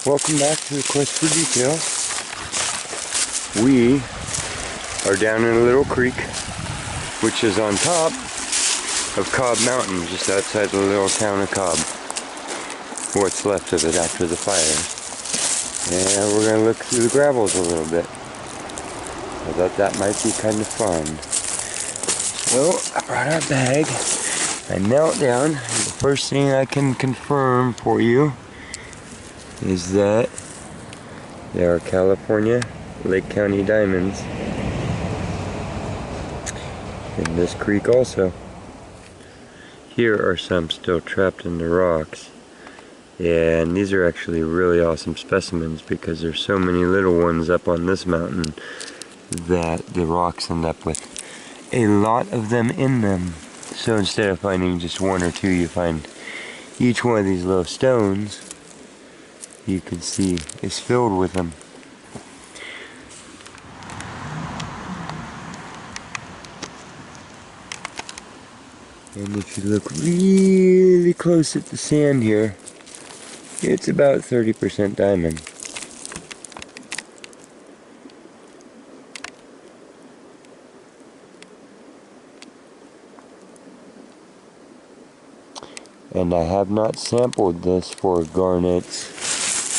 Welcome back to the Quest for Detail. We are down in a little creek, which is on top of Cobb Mountain, just outside the little town of Cobb. What's left of it after the fire. And we're going to look through the gravels a little bit. I thought that might be kind of fun. So, I brought our bag. I knelt down. The first thing I can confirm for you is that there are California Lake County diamonds in this creek also. Here are some still trapped in the rocks, and these are actually really awesome specimens because there's so many little ones up on this mountain that the rocks end up with a lot of them in them. So instead of finding just one or two, you find each one of these little stones you can see is filled with them. And if you look really close at the sand here, it's about 30% diamond. And I have not sampled this for garnets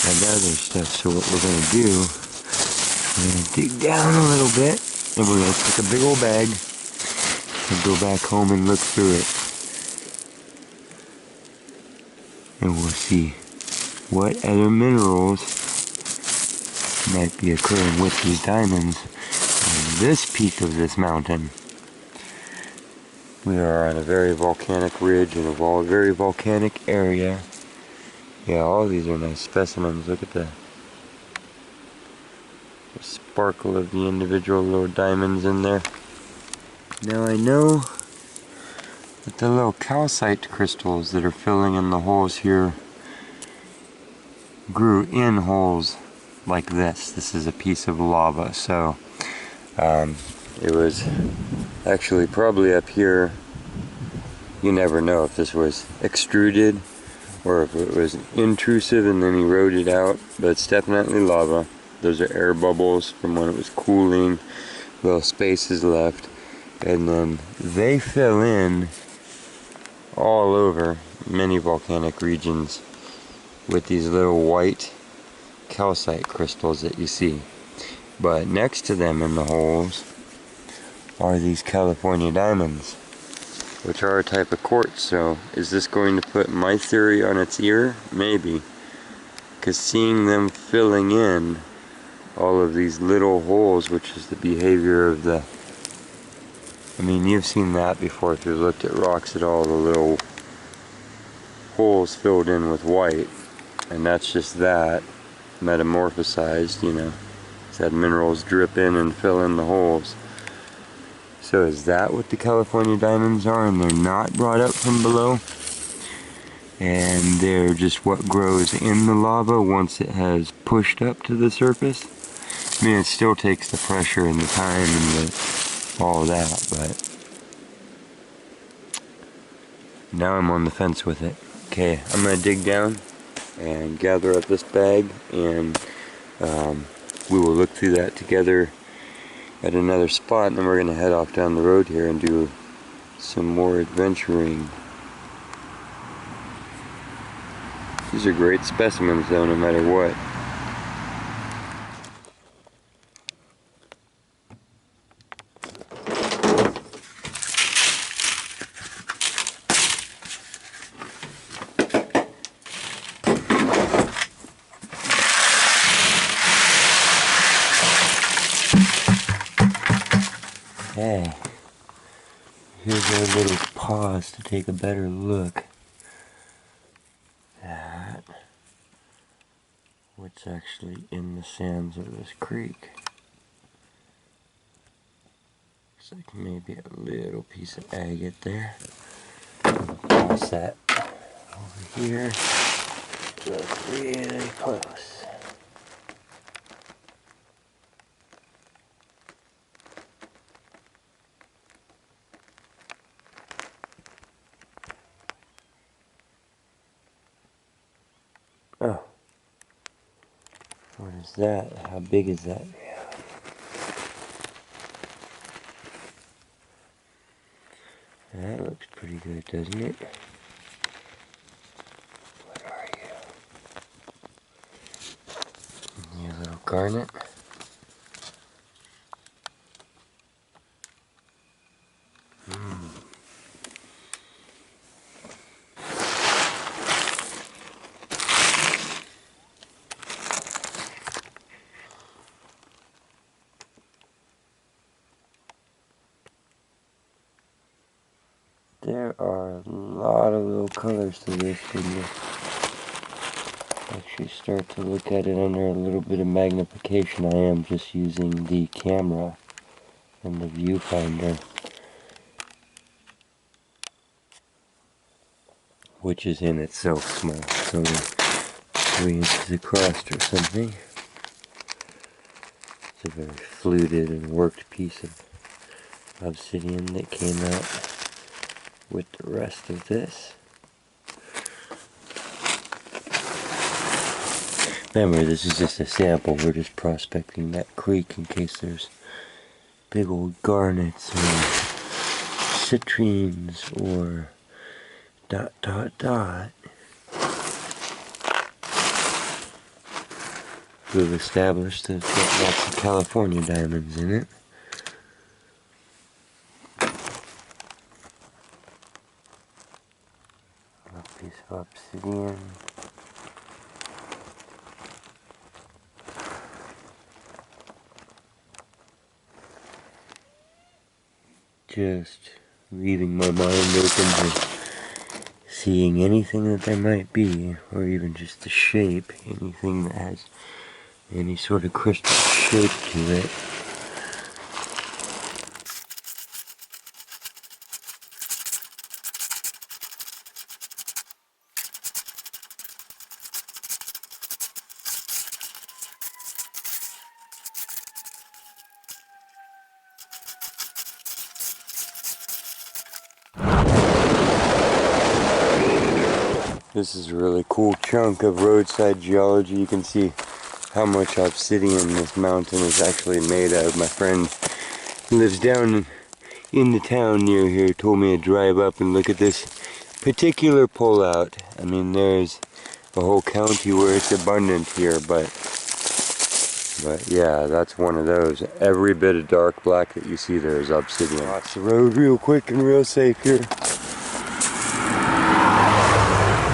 and other stuff, so what we're going to do, we're going to dig down a little bit, and we're going to take a big old bag and go back home and look through it. And we'll see what other minerals might be occurring with these diamonds on this peak of this mountain. We are on a very volcanic ridge in a very volcanic area. Yeah, all these are nice specimens. Look at the sparkle of the individual little diamonds in there. Now I know that the little calcite crystals that are filling in the holes here grew in holes like this. This is a piece of lava, so it was actually probably up here. You never know if this was extruded or if it was intrusive and then eroded out, but it's definitely lava. Those are air bubbles from when it was cooling, little spaces left, and then they fill in all over many volcanic regions with these little white calcite crystals that you see. But next to them in the holes are these California diamonds, which are a type of quartz. So is this going to put my theory on its ear? Maybe. Because seeing them filling in all of these little holes, which is the behavior of the... I mean, you've seen that before if you've looked at rocks at all, the little holes filled in with white. And that's just that metamorphosized, you know. It's had minerals drip in and fill in the holes. So is that what the California diamonds are, and they're not brought up from below? And they're just what grows in the lava once it has pushed up to the surface? I mean, it still takes the pressure and the time and all that, but now I'm on the fence with it. Okay, I'm going to dig down and gather up this bag, and we will look through that together at another spot, and then we're going to head off down the road here and do some more adventuring. These are great specimens though, no matter what. Okay, here's our little pause to take a better look at what's actually in the sands of this creek. Looks like maybe a little piece of agate there. Toss that over here. Look really close. Oh, is that? How big is that? That looks pretty good, doesn't it? What are you? You little garnet? There are a lot of little colors to this when you actually start to look at it under a little bit of magnification. I am just using the camera and the viewfinder, which is in itself small. It's only 3 inches across or something. It's a very fluted and worked piece of obsidian that came out with the rest of this. Remember, this is just a sample. We're just prospecting that creek in case there's big old garnets or citrines or ... We've established that there's got lots of California diamonds in it. A piece of obsidian. Just leaving my mind open to seeing anything that there might be, or even just the shape, anything that has any sort of crystal shape to it. This is a really cool chunk of roadside geology. You can see how much obsidian this mountain is actually made of. My friend who lives down in the town near here told me to drive up and look at this particular pull-out. I mean, there's a whole county where it's abundant here, but yeah, that's one of those. Every bit of dark black that you see there is obsidian. Watch the road real quick and real safe here.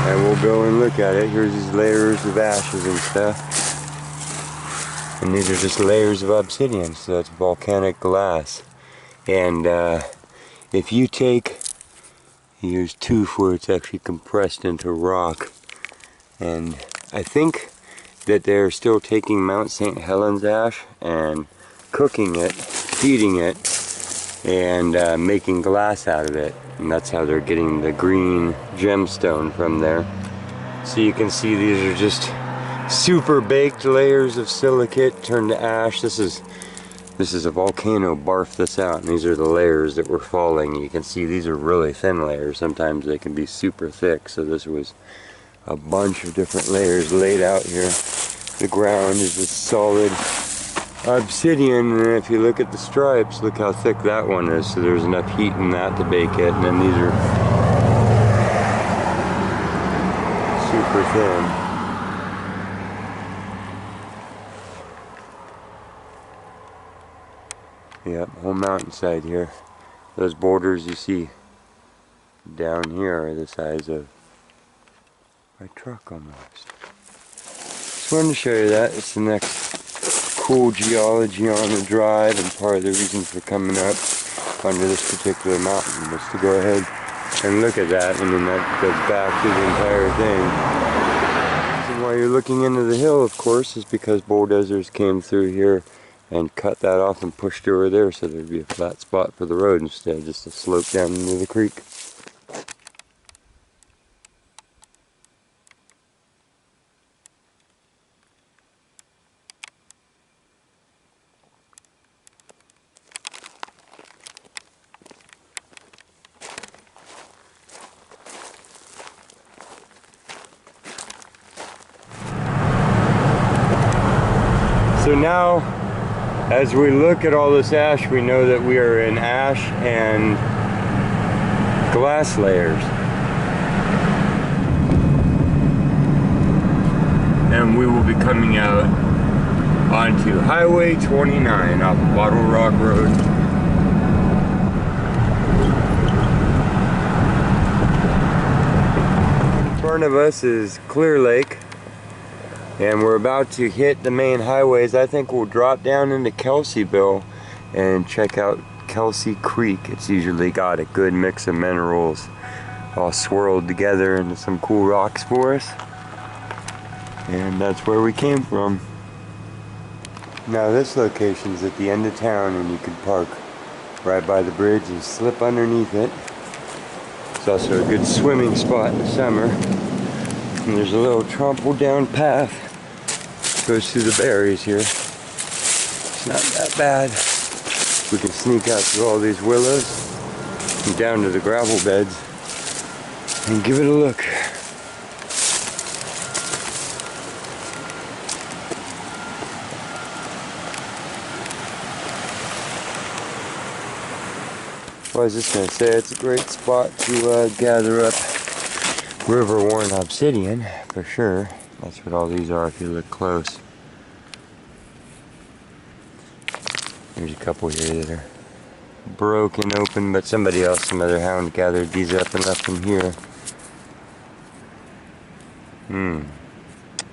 And we'll go and look at it. Here's these layers of ashes and stuff. And these are just layers of obsidian, so that's volcanic glass. And if you take, here's tooth where it's actually compressed into rock. And I think that they're still taking Mount St. Helens ash and cooking it, heating it, and making glass out of it. And that's how they're getting the green gemstone from there. So you can see these are just super baked layers of silicate turned to ash. This is a volcano barfed this out, and these are the layers that were falling. You can see these are really thin layers. Sometimes they can be super thick. So this was a bunch of different layers laid out here. The ground is a solid obsidian, and if you look at the stripes, look how thick that one is. So there's enough heat in that to bake it, and then these are super thin. Yep, whole mountainside here. Those borders you see down here are the size of my truck almost. Just wanted to show you that. It's the next cool geology on the drive, and part of the reason for coming up under this particular mountain was to go ahead and look at that. I mean, that goes back to the entire thing. And while you're looking into the hill, of course, is because bulldozers came through here and cut that off and pushed over there, so there'd be a flat spot for the road instead of just a slope down into the creek. So now, as we look at all this ash, we know that we are in ash and glass layers. And we will be coming out onto Highway 29 off Bottle Rock Road. In front of us is Clear Lake, and we're about to hit the main highways. I think we'll drop down into Kelseyville and check out Kelsey Creek. It's usually got a good mix of minerals all swirled together into some cool rocks for us. And that's where we came from. Now this location is at the end of town, and you can park right by the bridge and slip underneath it. It's also a good swimming spot in the summer. And there's a little trampled down path that goes through the berries here. It's not that bad. We can sneak out through all these willows and down to the gravel beds and give it a look. Well, I was just going to say, it's a great spot to gather up river-worn obsidian, for sure. That's what all these are if you look close. There's a couple here that are broken open, but some other hound gathered these up and left them here.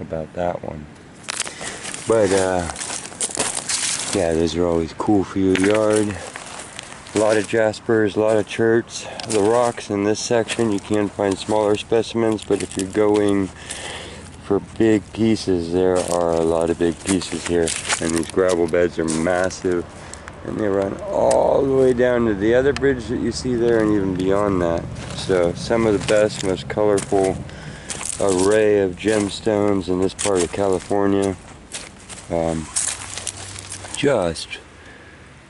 About that one. But, yeah, those are always cool for your yard. A lot of jaspers, a lot of cherts. The rocks in this section, you can find smaller specimens, but if you're going for big pieces, there are a lot of big pieces here. And these gravel beds are massive, and they run all the way down to the other bridge that you see there and even beyond that. So some of the best, most colorful array of gemstones in this part of California.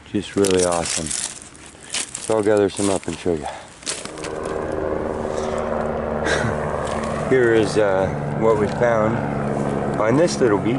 Just really awesome. So I'll gather some up and show you. Here is what we found on this little beach.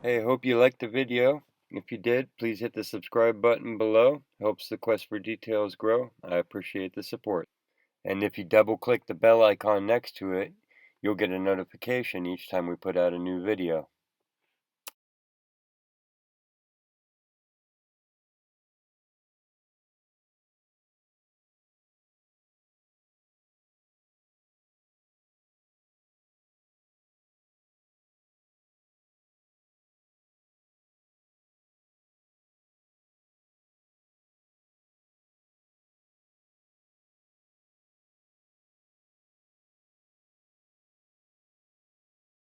Hey, I hope you liked the video. If you did, please hit the subscribe button below. Helps the quest for details grow. I appreciate the support. And if you double click the bell icon next to it, you'll get a notification each time we put out a new video.